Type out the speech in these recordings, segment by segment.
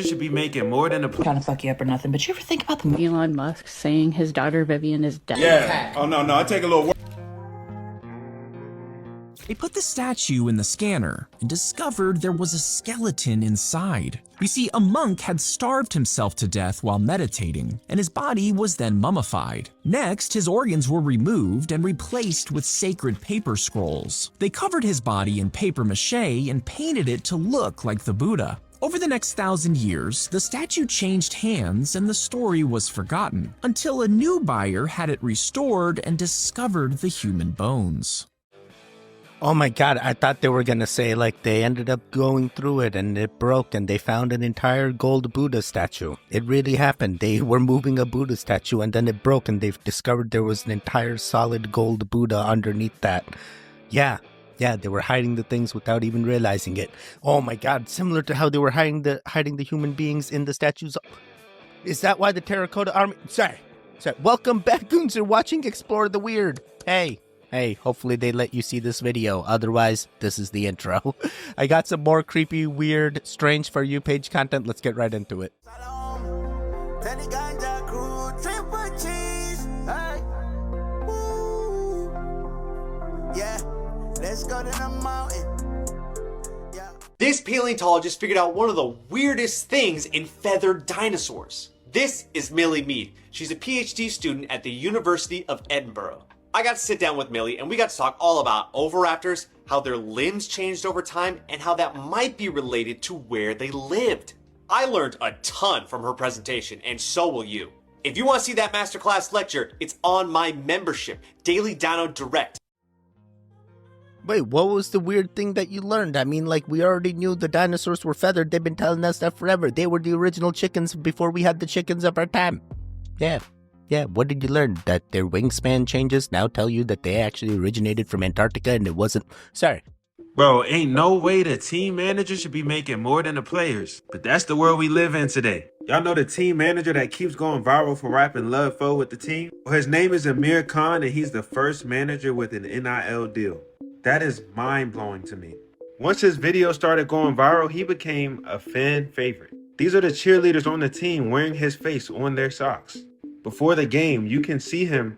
should be making more than a trying to fuck you up or nothing, but you ever think about the Elon Musk saying his daughter Vivian is dead? Yeah. Oh, no, I take a little work. They put the statue in the scanner and discovered there was a skeleton inside. You see, a monk had starved himself to death while meditating, and his body was then mummified. Next, his organs were removed and replaced with sacred paper scrolls. They covered his body in paper mache and painted it to look like the Buddha. Over the next 1,000 years, the statue changed hands and the story was forgotten, until a new buyer had it restored and discovered the human bones. Oh my god, I thought they were gonna say like they ended up going through it and it broke and they found an entire gold Buddha statue. It really happened. They were moving a Buddha statue and then it broke and they've discovered there was an entire solid gold Buddha underneath that. Yeah, they were hiding the things without even realizing it. Oh my god, similar to how they were hiding the human beings in the statues. Is that why the Terracotta Army... Sorry. Welcome back, goons. You're watching Explore the Weird. Hey, hopefully they let you see this video. Otherwise, this is the intro. I got some more creepy, weird, strange For You page content. Let's get right into it. Let's go to the mountain. This paleontologist figured out one of the weirdest things in feathered dinosaurs. This is Millie Mead. She's a PhD student at the University of Edinburgh. I got to sit down with Millie and we got to talk all about oviraptors, how their limbs changed over time, and how that might be related to where they lived. I learned a ton from her presentation, and so will you. If you want to see that masterclass lecture, it's on my membership, Daily Dino Direct. Wait, what was the weird thing that you learned? I mean, like, we already knew the dinosaurs were feathered. They've been telling us that forever. They were the original chickens before we had the chickens of our time. Yeah, what did you learn? That their wingspan changes now tell you that they actually originated from Antarctica and it wasn't... Sorry. Bro, ain't no way the team manager should be making more than the players. But that's the world we live in today. Y'all know the team manager that keeps going viral for rapping Love Foe with the team? Well, his name is Amir Khan and he's the first manager with an NIL deal. That is mind-blowing to me. Once his video started going viral, he became a fan favorite. These are the cheerleaders on the team wearing his face on their socks. Before the game, you can see him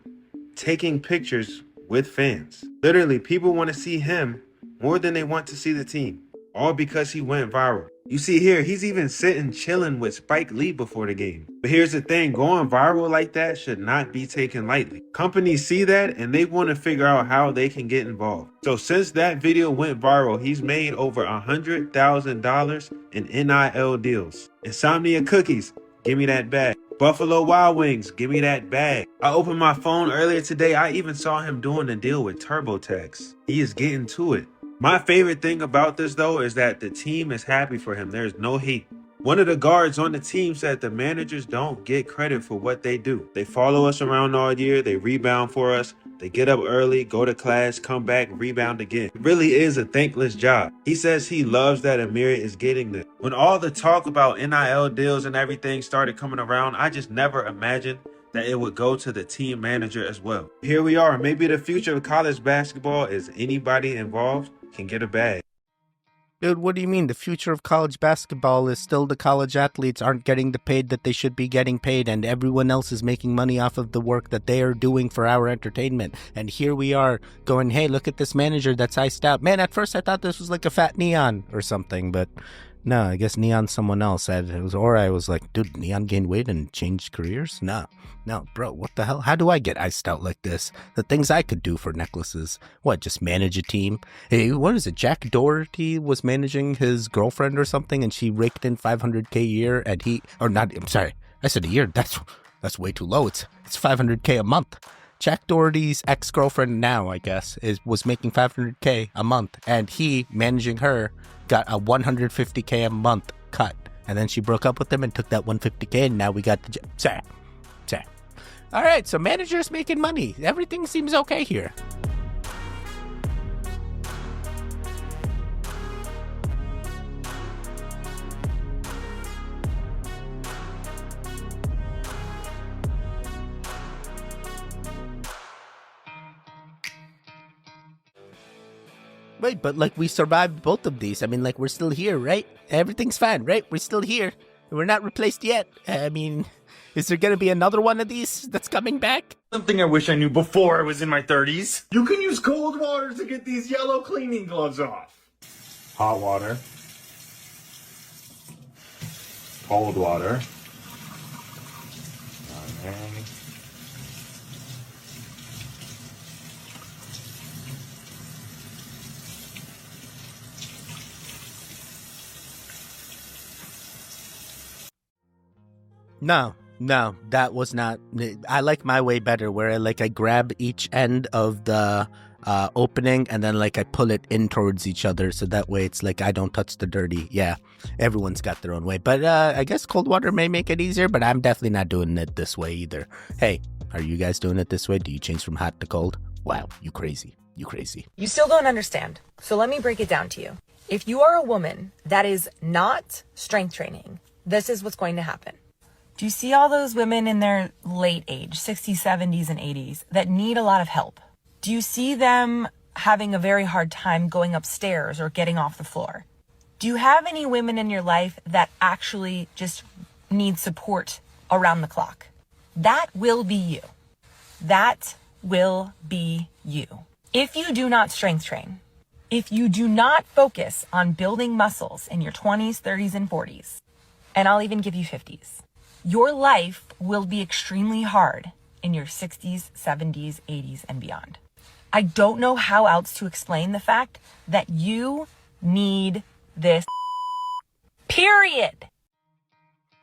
taking pictures with fans. Literally, people want to see him more than they want to see the team, all because he went viral. You see here, he's even sitting chilling with Spike Lee before the game. But here's the thing, going viral like that should not be taken lightly. Companies see that and they want to figure out how they can get involved. So since that video went viral, he's made over $100,000 in NIL deals. Insomnia Cookies, give me that bag. Buffalo Wild Wings, give me that bag. I opened my phone earlier today. I even saw him doing a deal with TurboTax. He is getting to it. My favorite thing about this though is that the team is happy for him. There's no hate. One of the guards on the team said the managers don't get credit for what they do. They follow us around all year. They rebound for us. They get up early, go to class, come back, rebound again. It really is a thankless job. He says he loves that Amir is getting this. When all the talk about NIL deals and everything started coming around, I just never imagined that it would go to the team manager as well. Here we are. Maybe the future of college basketball is anybody involved can get a bag. Dude, what do you mean? The future of college basketball is still the college athletes aren't getting the paid that they should be getting paid, and everyone else is making money off of the work that they are doing for our entertainment. And here we are going, hey, look at this manager that's iced out. Man, at first I thought this was like a fat Neon or something, but no, I guess Neon's someone else. I was like, dude, Neon gained weight and changed careers? No, bro, what the hell? How do I get iced out like this? The things I could do for necklaces. What, just manage a team? Hey, what is it? Jack Doherty was managing his girlfriend or something and she raked in $500K a year and I'm sorry, I said a year. That's way too low. It's $500K a month. Jack Doherty's ex-girlfriend now, I guess, was making $500K a month, and he, managing her, got a $150K a month cut. And then she broke up with him and took that $150K, and now we got the... Sorry. All right, so managers making money. Everything seems okay here. Wait, but like we survived both of these. I mean, like we're still here, right? Everything's fine, right? We're still here. We're not replaced yet. I mean, is there going to be another one of these that's coming back? Something I wish I knew before I was in my 30s. You can use cold water to get these yellow cleaning gloves off. Hot water. Cold water. Okay. No, that was not. I like my way better, where I grab each end of the opening and then I pull it in towards each other, so that way it's I don't touch the dirty. Yeah, everyone's got their own way, but I guess cold water may make it easier, but I'm definitely not doing it this way either. Hey, are you guys doing it this way? Do you change from hot to cold? Wow, you crazy. You still don't understand, so let me break it down to you. If you are a woman that is not strength training, this is what's going to happen. Do you see all those women in their late age, 60s, 70s, and 80s, that need a lot of help? Do you see them having a very hard time going upstairs or getting off the floor? Do you have any women in your life that actually just need support around the clock? That will be you. That will be you. If you do not strength train, if you do not focus on building muscles in your 20s, 30s, and 40s, and I'll even give you 50s, your life will be extremely hard in your 60s, 70s, 80s, and beyond. I don't know how else to explain the fact that you need this. Period.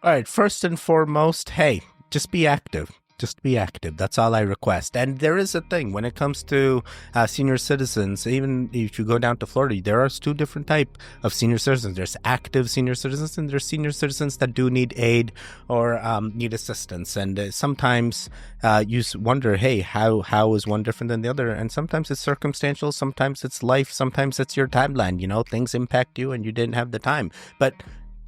All right, first and foremost, hey, just be active. Just be active. That's all I request. And there is a thing when it comes to senior citizens. Even if you go down to Florida, there are two different types of senior citizens. There's active senior citizens, and there's senior citizens that do need aid or need assistance. And sometimes you wonder, hey, how is one different than the other? And sometimes it's circumstantial. Sometimes it's life. Sometimes it's your timeline. You know, things impact you, and you didn't have the time. But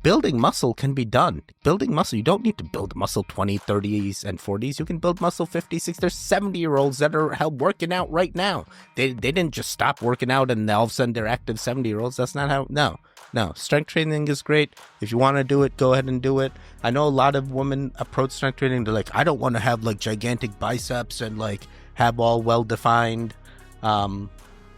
building muscle can be done. Building muscle, you don't need to build muscle 20, 30s, and 40s. You can build muscle 50, 60. There's 70-year-olds that are working out right now. They didn't just stop working out and all of a sudden they're active 70-year-olds. That's not how, no. Strength training is great. If you want to do it, go ahead and do it. I know a lot of women approach strength training. They're like, I don't want to have gigantic biceps and have all well-defined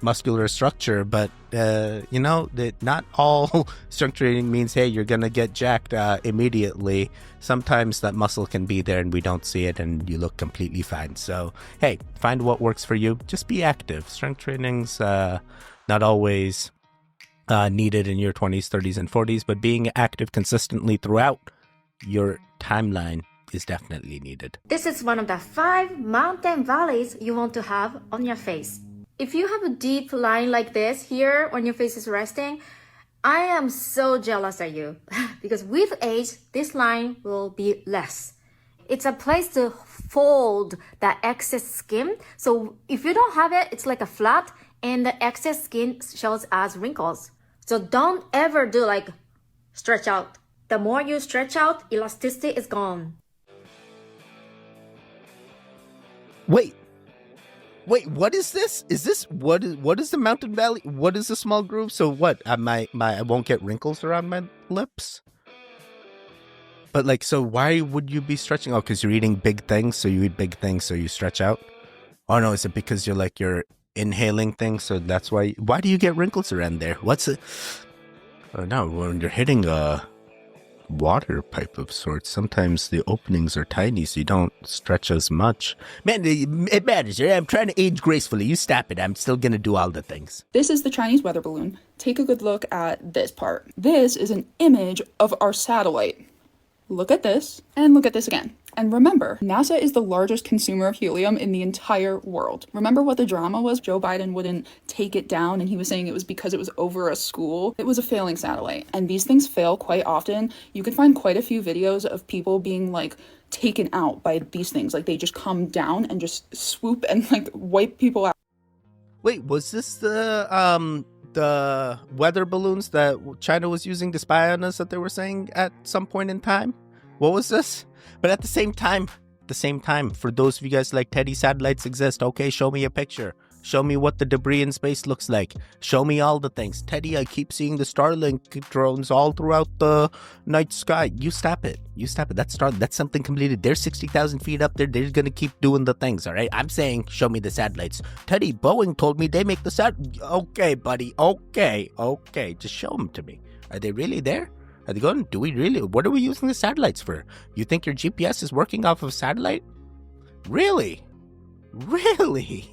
muscular structure, but that not all strength training means, hey, you're gonna get jacked immediately. Sometimes that muscle can be there and we don't see it, and you look completely fine. So hey, find what works for you. Just be active. Strength training's not always needed in your 20s, 30s, and 40s, but being active consistently throughout your timeline is definitely needed. This is one of the 5 mountain valleys you want to have on your face. If you have a deep line like this here when your face is resting, I am so jealous of you because with age, this line will be less. It's a place to fold that excess skin. So if you don't have it, it's like a flat and the excess skin shows as wrinkles. So don't ever do stretch out. The more you stretch out, elasticity is gone. Wait, what is this? What is the mountain valley? What is the small groove? So what? I won't get wrinkles around my lips? But so why would you be stretching? Oh, because you're eating big things, so you eat big things, so you stretch out? Oh no, is it because you're inhaling things, so that's why? Why do you get wrinkles around there? What's it? Oh no, when you're hitting a water pipe of sorts, sometimes the openings are tiny, so you don't stretch as much. Man, it matters. I'm trying to age gracefully. You stop it. I'm still gonna do all the things. This is the Chinese weather balloon. Take a good look at this part. This is an image of our satellite. Look at this, and look at this again. And remember, NASA is the largest consumer of helium in the entire world. Remember what the drama was? Joe Biden wouldn't take it down, and he was saying it was because it was over a school. It was a failing satellite, and these things fail quite often. You can find quite a few videos of people being taken out by these things. They just come down and just swoop and wipe people out. Wait, was this the weather balloons that China was using to spy on us that they were saying at some point in time? What was this? But at the same time, for those of you guys Teddy, satellites exist. Okay, show me a picture. Show me what the debris in space looks like. Show me all the things. Teddy, I keep seeing the Starlink drones all throughout the night sky. You stop it. You stop it. That's something completed. They're 60,000 feet up there. They're going to keep doing the things, all right? I'm saying show me the satellites. Teddy, Boeing told me they make the Okay, buddy. Okay. Just show them to me. Are they really there? Are they going? Do we really? What are we using the satellites for? You think your GPS is working off of satellite? Really? Really?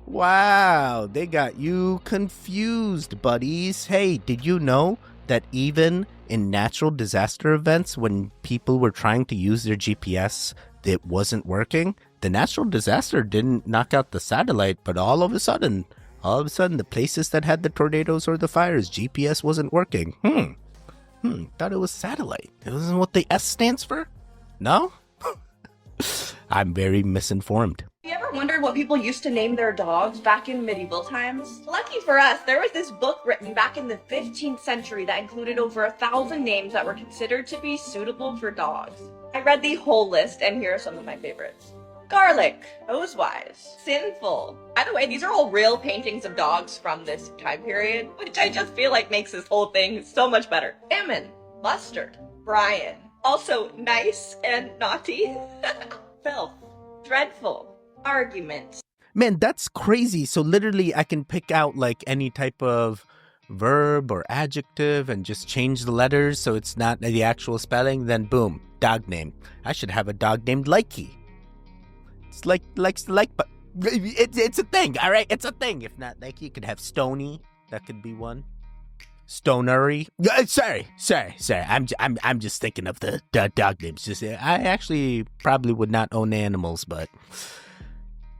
Wow, they got you confused, buddies. Hey, did you know that even in natural disaster events, when people were trying to use their GPS, it wasn't working? The natural disaster didn't knock out the satellite, but all of a sudden, the places that had the tornadoes or the fires, GPS wasn't working. Thought it was satellite. It wasn't what the S stands for? No? I'm very misinformed. You ever wondered what people used to name their dogs back in medieval times? Lucky for us, there was this book written back in the 15th century that included over 1,000 names that were considered to be suitable for dogs. I read the whole list, and here are some of my favorites. Garlic, Nosewise, Sinful. By the way, these are all real paintings of dogs from this time period, which I just feel like makes this whole thing so much better. Salmon, Mustard, Brian. Also nice and naughty. Filth, Dreadful, Argument. Man, that's crazy. So literally I can pick out like any type of verb or adjective and just change the letters so it's not the actual spelling. Then boom, dog name. I should have a dog named Likey. It's like, but it's a thing, all right? It's a thing. If not Likey, you could have Stony. That could be one. Stonery. Sorry. I'm just thinking of the dog names. I actually probably would not own animals, but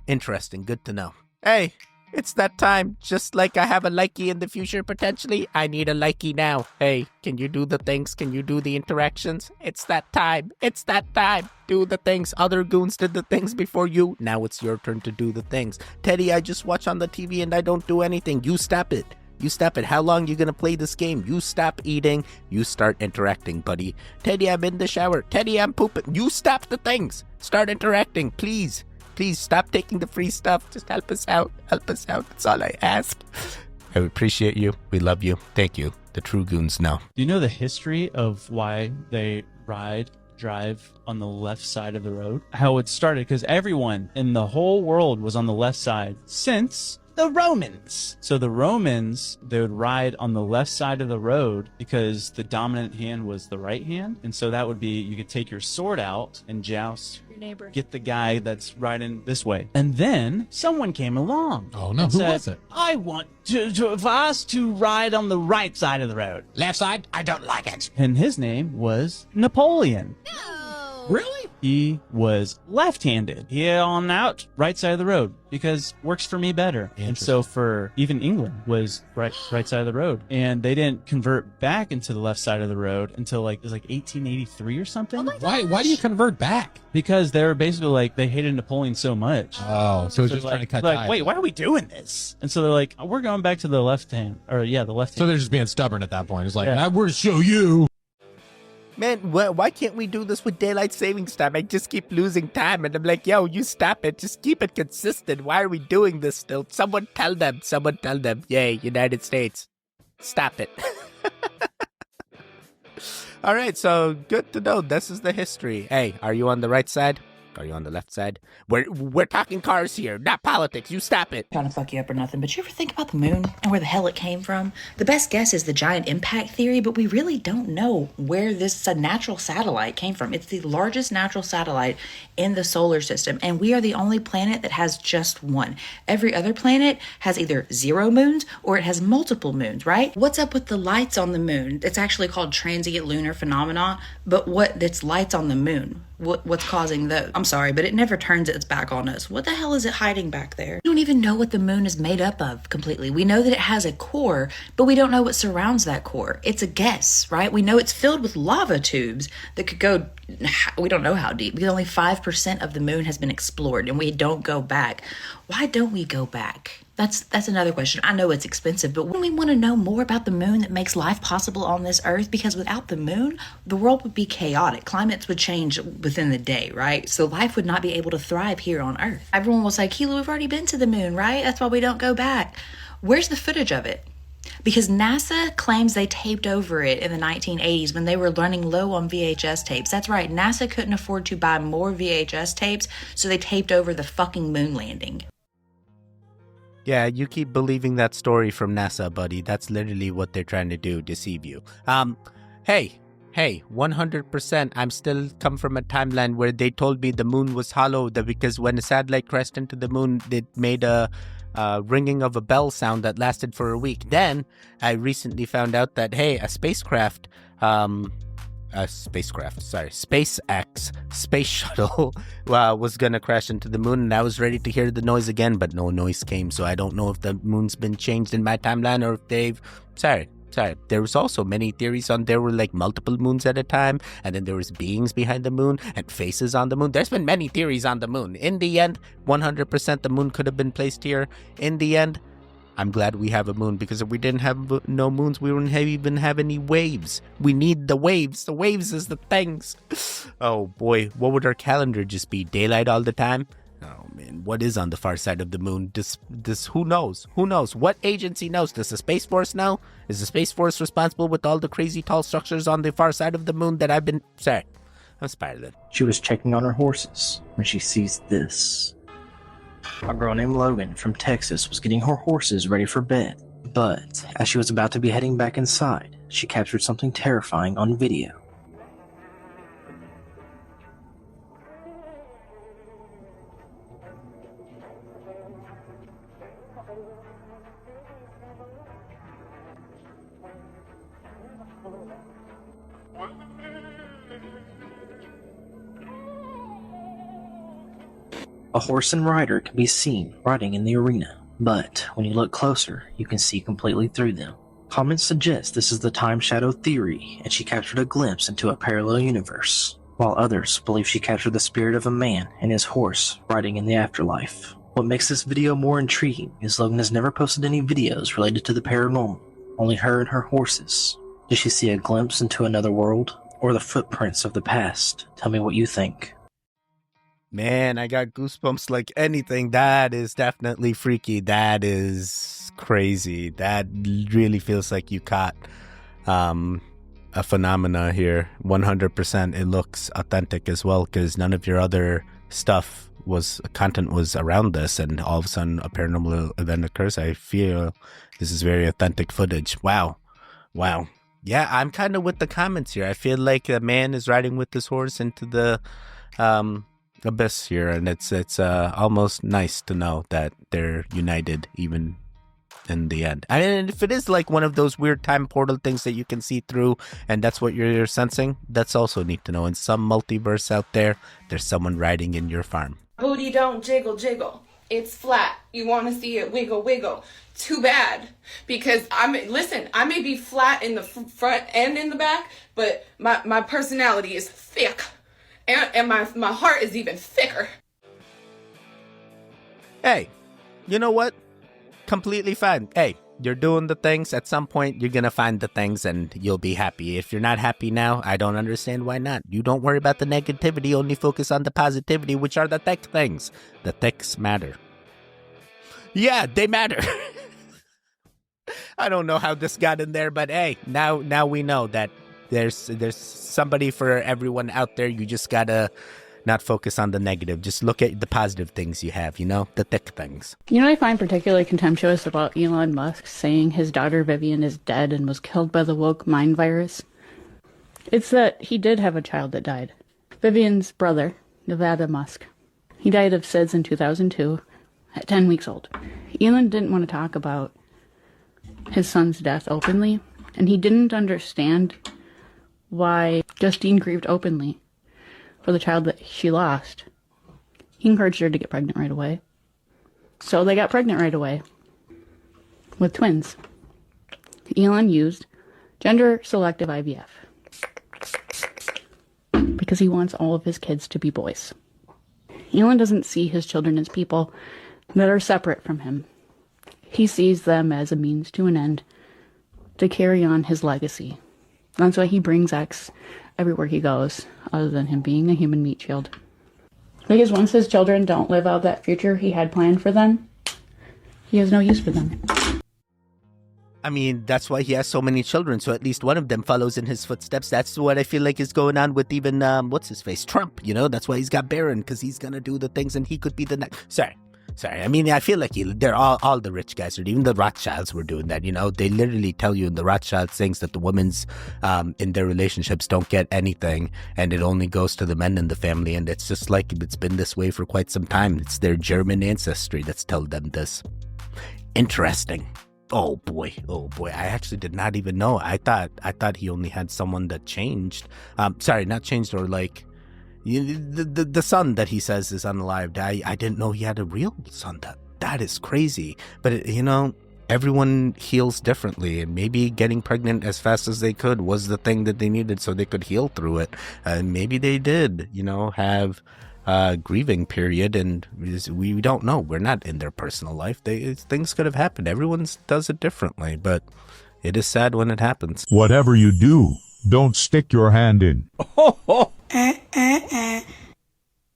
interesting. Good to know. Hey, it's that time. Just like I have a Likey in the future, potentially, I need a Likey now. Hey, can you do the things? Can you do the interactions? It's that time. Do the things. Other goons did the things before you. Now it's your turn to do the things. Teddy, I just watch on the TV and I don't do anything. You stop it. How long you gonna play this game? You stop eating. You start interacting, buddy. Teddy, I'm in the shower. Teddy, I'm pooping. You stop the things. Start interacting, please. Please stop taking the free stuff. Just help us out. That's all I ask. I appreciate you. We love you. Thank you. The true goons know. Do you know the history of why they drive on the left side of the road? How it started? Because everyone in the whole world was on the left side since the Romans. So the Romans, they would ride on the left side of the road because the dominant hand was the right hand. And so that would be, you could take your sword out and joust your neighbor, get the guy that's riding this way. And then someone came along. Oh no, who was it? I want for us to ride on the right side of the road. Left side? I don't like it. And his name was Napoleon. No. Really? He was left-handed. He on out right side of the road because works for me better. And so for even England was right side of the road, and they didn't convert back into the left side of the road until it was 1883 or something. Oh why do you convert back? Because they were basically like they hated Napoleon so much. Oh, so it's just trying to cut ties. Wait, why are we doing this? And so they're like, we're going back to the left hand, the left hand. So they're just being stubborn at that point. It's like, I will show you. Man, why can't we do this with daylight savings time? I just keep losing time, and I'm like, yo, you stop it. Just keep it consistent. Why are we doing this still? Someone tell them. Yay, United States. Stop it. All right, so good to know. This is the history. Hey, are you on the right side? Are you on the left side? We're talking cars here, not politics. You stop it. Trying to fuck you up or nothing, but you ever think about the moon and where the hell it came from? The best guess is the giant impact theory, but we really don't know where this natural satellite came from. It's the largest natural satellite in the solar system, and we are the only planet that has just one. Every other planet has either 0 moons or it has multiple moons, right? What's up with the lights on the moon? It's actually called transient lunar phenomena, but it's lights on the moon. What's causing those? I'm sorry, but it never turns its back on us. What the hell is it hiding back there? We don't even know what the moon is made up of completely. We know that it has a core, but we don't know what surrounds that core. It's a guess, right? We know it's filled with lava tubes that could go, we don't know how deep, because only 5% of the moon has been explored and we don't go back. Why don't we go back? That's another question. I know it's expensive, but wouldn't we want to know more about the moon that makes life possible on this earth? Because without the moon, the world would be chaotic. Climates would change within the day, right? So life would not be able to thrive here on earth. Everyone will say, Keela, we've already been to the moon, right? That's why we don't go back. Where's the footage of it? Because NASA claims they taped over it in the 1980s when they were running low on VHS tapes. That's right, NASA couldn't afford to buy more VHS tapes, so they taped over the fucking moon landing. Yeah, you keep believing that story from NASA, buddy. That's literally what they're trying to do, deceive you. Hey, 100%. I'm still come from a timeline where they told me the moon was hollow because when a satellite crashed into the moon, it made a ringing of a bell sound that lasted for a week. Then I recently found out that, hey, SpaceX space shuttle was gonna crash into the moon, and I was ready to hear the noise again, but no noise came. So I don't know if the moon's been changed in my timeline or if they've sorry. There was also many theories on there were like multiple moons at a time, and then there was beings behind the moon and faces on the moon. There's been many theories on the moon. In the end, 100% the moon could have been placed here. In the end, I'm glad we have a moon, because if we didn't have no moons, we wouldn't even have any waves. We need the waves. The waves is the things. Oh boy, what would our calendar just be? Daylight all the time? Oh man, what is on the far side of the moon? This who knows? Who knows? What agency knows? Does the Space Force know? Is the Space Force responsible with all the crazy tall structures on the far side of the moon that I've been... Sorry, I'm spiraling. She was checking on her horses when she sees this. A girl named Logan from Texas was getting her horses ready for bed, but as she was about to be heading back inside, she captured something terrifying on video. A horse and rider can be seen riding in the arena, but when you look closer, you can see completely through them. Comments suggest this is the time shadow theory, and she captured a glimpse into a parallel universe, while others believe she captured the spirit of a man and his horse riding in the afterlife. What makes this video more intriguing is Logan has never posted any videos related to the paranormal, only her and her horses. Did she see a glimpse into another world, or the footprints of the past? Tell me what you think. Man, I got goosebumps like anything. That is definitely freaky. That is crazy. That really feels like you caught a phenomena here. 100% it looks authentic as well, because none of your other content was around this, and all of a sudden a paranormal event occurs. I feel this is very authentic footage. Wow. Yeah, I'm kind of with the comments here. I feel like a man is riding with this horse into the abyss here, and it's almost nice to know that they're united even in the end. And if it is like one of those weird time portal things that you can see through, and that's what you're sensing, that's also neat to know. In some multiverse out there, there's someone riding in your farm. Booty don't jiggle jiggle. It's flat. You want to see it wiggle wiggle. Too bad, because I may be flat in the front and in the back, but my personality is thick. And my heart is even thicker. Hey, you know what? Completely fine. Hey, you're doing the things. At some point, you're going to find the things and you'll be happy. If you're not happy now, I don't understand why not. You don't worry about the negativity. Only focus on the positivity, which are the thick things. The thicks matter. Yeah, they matter. I don't know how this got in there, but hey, now we know that there's somebody for everyone out there. You just gotta not focus on the negative. Just look at the positive things you have, the thick things. You know what I find particularly contemptuous about Elon Musk saying his daughter Vivian is dead and was killed by the woke mind virus? It's that he did have a child that died. Vivian's brother, Nevada Musk. He died of SIDS in 2002 at 10 weeks old. Elon didn't want to talk about his son's death openly, and he didn't understand why Justine grieved openly for the child that she lost. He encouraged her to get pregnant right away. So they got pregnant right away with twins. Elon used gender-selective IVF because he wants all of his kids to be boys. Elon doesn't see his children as people that are separate from him. He sees them as a means to an end, to carry on his legacy. That's why he brings X everywhere he goes, other than him being a human meat shield. Because once his children don't live out that future he had planned for them, he has no use for them. I mean, that's why he has so many children, so at least one of them follows in his footsteps. That's what I feel like is going on with even, what's-his-face, Trump, you know? That's why he's got Barron, because he's gonna do the things and he could be the next... Sorry. I mean, I feel like they're all the rich guys, or even the Rothschilds were doing that, you know? They literally tell you in the Rothschild things that the women's in their relationships don't get anything, and it only goes to the men in the family, and it's just like it's been this way for quite some time. It's their German ancestry that's told them this. Interesting. Oh boy, I actually did not even know. I thought he only had someone that changed. Sorry, not changed, or like... The son that he says is unalived. I didn't know he had a real son. That is crazy. But, you know, everyone heals differently. And maybe getting pregnant as fast as they could was the thing that they needed so they could heal through it. Maybe they did, you know, have a grieving period. And we don't know. We're not in their personal life. Things could have happened. Everyone does it differently. But it is sad when it happens. Whatever you do, don't stick your hand in.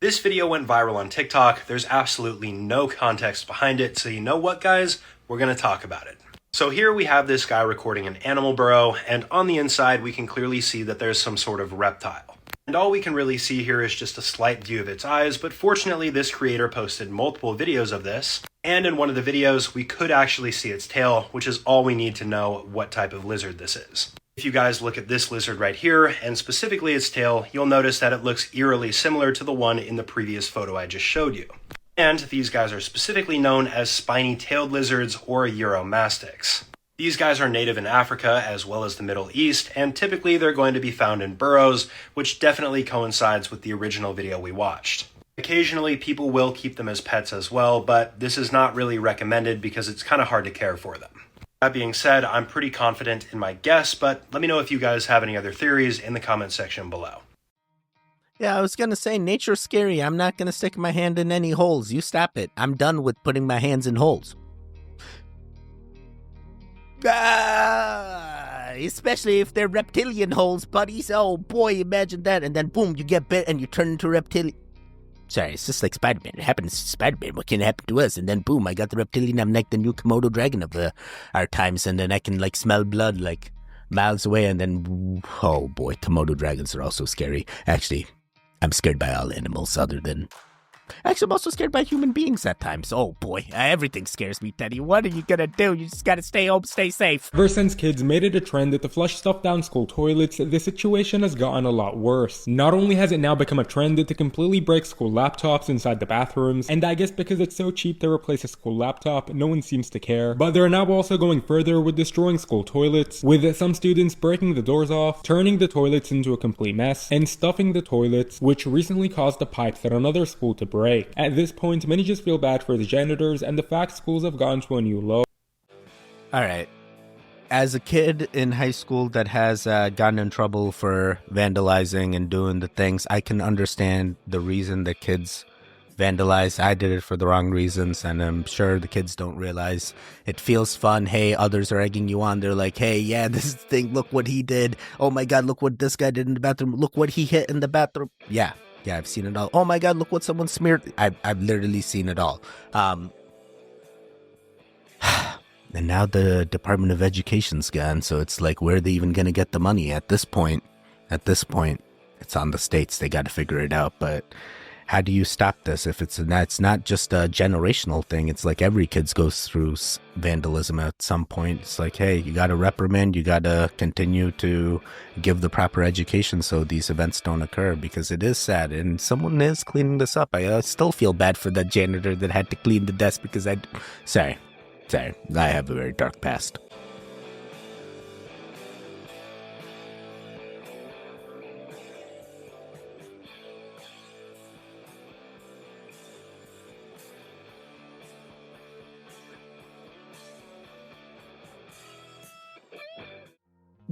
This video went viral on TikTok. There's absolutely no context behind it, so you know what, guys? We're gonna talk about it. So here we have this guy recording an animal burrow, and on the inside we can clearly see that there's some sort of reptile. And all we can really see here is just a slight view of its eyes, but fortunately this creator posted multiple videos of this, and in one of the videos we could actually see its tail, which is all we need to know what type of lizard this is. If you guys look at this lizard right here, and specifically its tail, you'll notice that it looks eerily similar to the one in the previous photo I just showed you. And these guys are specifically known as spiny-tailed lizards or Euromastics. These guys are native in Africa as well as the Middle East, and typically they're going to be found in burrows, which definitely coincides with the original video we watched. Occasionally people will keep them as pets as well, but this is not really recommended because it's kind of hard to care for them. That being said, I'm pretty confident in my guess, but let me know if you guys have any other theories in the comment section below. Yeah, I was going to say, nature's scary. I'm not going to stick my hand in any holes. You stop it. I'm done with putting my hands in holes. Especially if they're reptilian holes, buddies. Oh boy, imagine that. And then boom, you get bit and you turn into reptilian. Sorry, it's just like Spider-Man. It happens to Spider-Man. What can happen to us? And then boom, I got the reptilian. I'm like the new Komodo dragon of our times. And then I can like smell blood like miles away. And then, oh boy, Komodo dragons are also scary. Actually, I'm scared by all animals other than... Actually, I'm also scared by human beings at times. Oh boy, everything scares me, Teddy. What are you gonna do? You just gotta stay home, stay safe. Ever since kids made it a trend that to flush stuff down school toilets, the situation has gotten a lot worse. Not only has it now become a trend to completely break school laptops inside the bathrooms, and I guess because it's so cheap to replace a school laptop, no one seems to care, but they're now also going further with destroying school toilets, with some students breaking the doors off, turning the toilets into a complete mess, and stuffing the toilets, which recently caused the pipes at another school to break. At this point, many just feel bad for the janitors and the fact schools have gone to a new low. Alright. As a kid in high school that has gotten in trouble for vandalizing and doing the things, I can understand the reason that kids vandalize. I did it for the wrong reasons, and I'm sure the kids don't realize. It feels fun. Hey, others are egging you on. They're like, hey, yeah, this thing, look what he did. Oh my god, look what this guy did in the bathroom. Look what he hit in the bathroom. Yeah, I've seen it all. Oh my god, look what someone smeared. I've literally seen it all. And now the Department of Education's gone, so it's like, where are they even going to get the money at this point? It's on the states. They got to figure it out. But how do you stop this? If it's not just a generational thing. It's like every kid goes through vandalism at some point. It's like, hey, you got to reprimand. You got to continue to give the proper education so these events don't occur, because it is sad. And someone is cleaning this up. I still feel bad for that janitor that had to clean the desk because Sorry. I have a very dark past.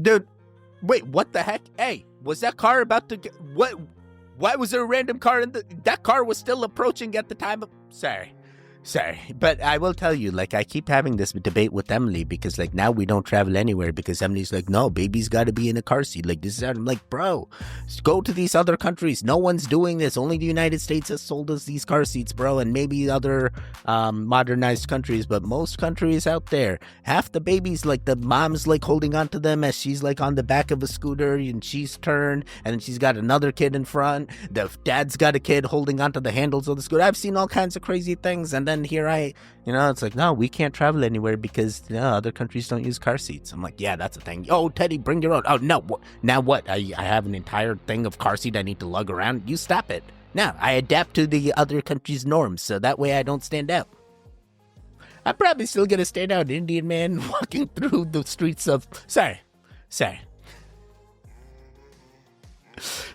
Dude, wait, what the heck? Hey, was that car about to get... What? Why was there a random car in the... That car was still approaching at the time of... Sorry. Sorry, but I will tell you, like, I keep having this debate with Emily because, like, now we don't travel anywhere because Emily's like, no, baby's got to be in a car seat. Like, this is, I'm like, bro, go to these other countries. No one's doing this. Only the United States has sold us these car seats, bro, and maybe other modernized countries, but most countries out there, half the babies, like, the mom's, like, holding onto them as she's, like, on the back of a scooter and she's turned, and then she's got another kid in front. The dad's got a kid holding onto the handles of the scooter. I've seen all kinds of crazy things, and then here it's like, no, we can't travel anywhere because other countries don't use car seats. I'm like, yeah, that's a thing. Oh, Teddy, bring your own. Oh, no, now what? I have an entire thing of car seat I need to lug around. You stop it. No, I adapt to the other country's norms, so that way I don't stand out. I'm probably still gonna stand out, Indian man walking through the streets of... Sorry.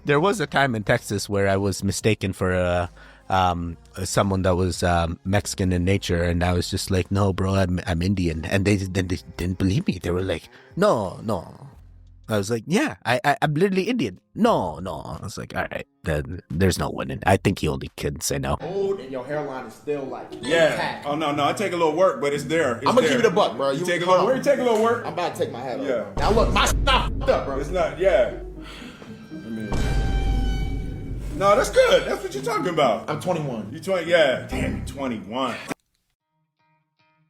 There was a time in Texas where I was mistaken for someone that was Mexican in nature, and I was just like, no, bro, I'm Indian, and they didn't believe me. They were like, no. I was like, yeah, I'm literally Indian. No. I was like, all right, there's no one in. I think he only could say no. Old and your hairline is still like intact. Oh no, I take a little work, but it's there. I'm gonna keep it a buck, bro. You take a little work. You take a little work. I'm about to take my hat off. Now look, my stuff up, bro. It's not. Yeah. No, that's good. That's what you're talking about. I'm 21. You 20? Yeah. Damn, you're 21.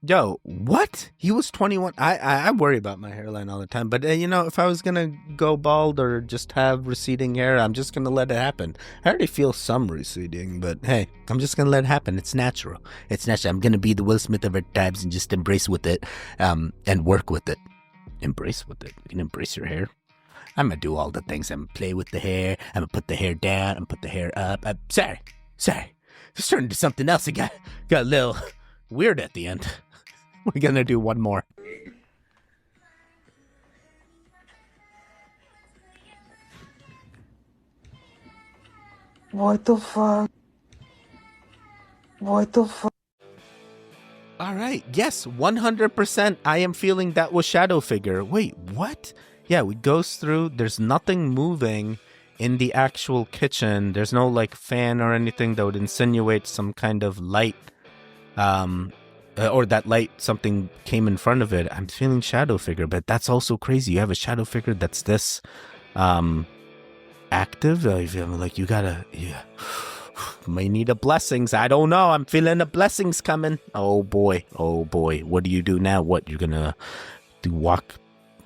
Yo, what? He was 21. I worry about my hairline all the time, but if I was gonna go bald or just have receding hair, I'm just gonna let it happen. I already feel some receding, but hey, I'm just gonna let it happen. It's natural. I'm gonna be the Will Smith of our times and just embrace with it, and work with it. Embrace with it. You can embrace your hair. I'm gonna do all the things. I'm gonna play with the hair. I'm gonna put the hair down. I'm gonna put the hair up. Sorry. Just turned into something else. It got a little weird at the end. We're gonna do one more. What the fuck? All right. Yes, 100%. I am feeling that was shadow figure. Wait, what? Yeah, it goes through. There's nothing moving in the actual kitchen. There's no like fan or anything that would insinuate some kind of light, or that light, something came in front of it. I'm feeling shadow figure, but that's also crazy. You have a shadow figure that's this active. Like you gotta, may need a blessings. I don't know. I'm feeling the blessings coming. Oh boy. What do you do now? What, you're gonna walk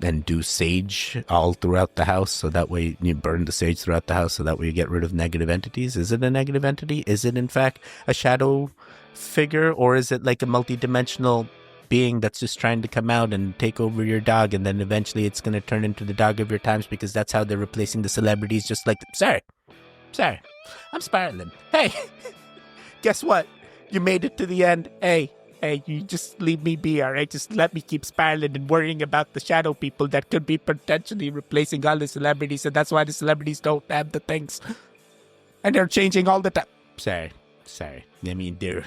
and do sage all throughout the house, so that way you burn the sage throughout the house, so that way you get rid of negative entities? Is it a negative entity? Is it in fact a shadow figure, or is it like a multi-dimensional being that's just trying to come out and take over your dog, and then eventually it's going to turn into the dog of your times, because that's how they're replacing the celebrities, just like sorry, I'm spiraling. Hey, guess what? You made it to the end. Hey, you just leave me be, all right? Just let me keep spiraling and worrying about the shadow people that could be potentially replacing all the celebrities, and that's why the celebrities don't have the things. And they're changing all the time. Sorry. I mean, they're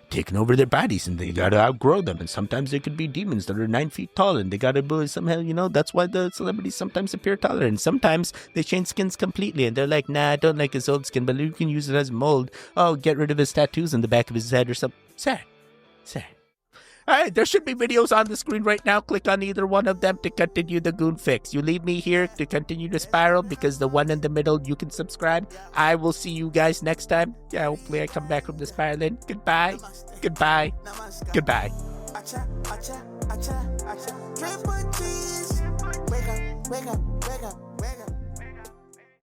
taking over their bodies, and they gotta outgrow them, and sometimes they could be demons that are 9 feet tall, and they gotta somehow, that's why the celebrities sometimes appear taller, and sometimes they change skins completely, and they're like, nah, I don't like his old skin, but you can use it as mold. Oh, get rid of his tattoos in the back of his head or something. Sorry. Alright, there should be videos on the screen right now. Click on either one of them to continue the goon fix. You leave me here to continue to spiral, because the one in the middle, you can subscribe. I will see you guys next time. Yeah, hopefully I come back from the spiraling. Goodbye. Wake up.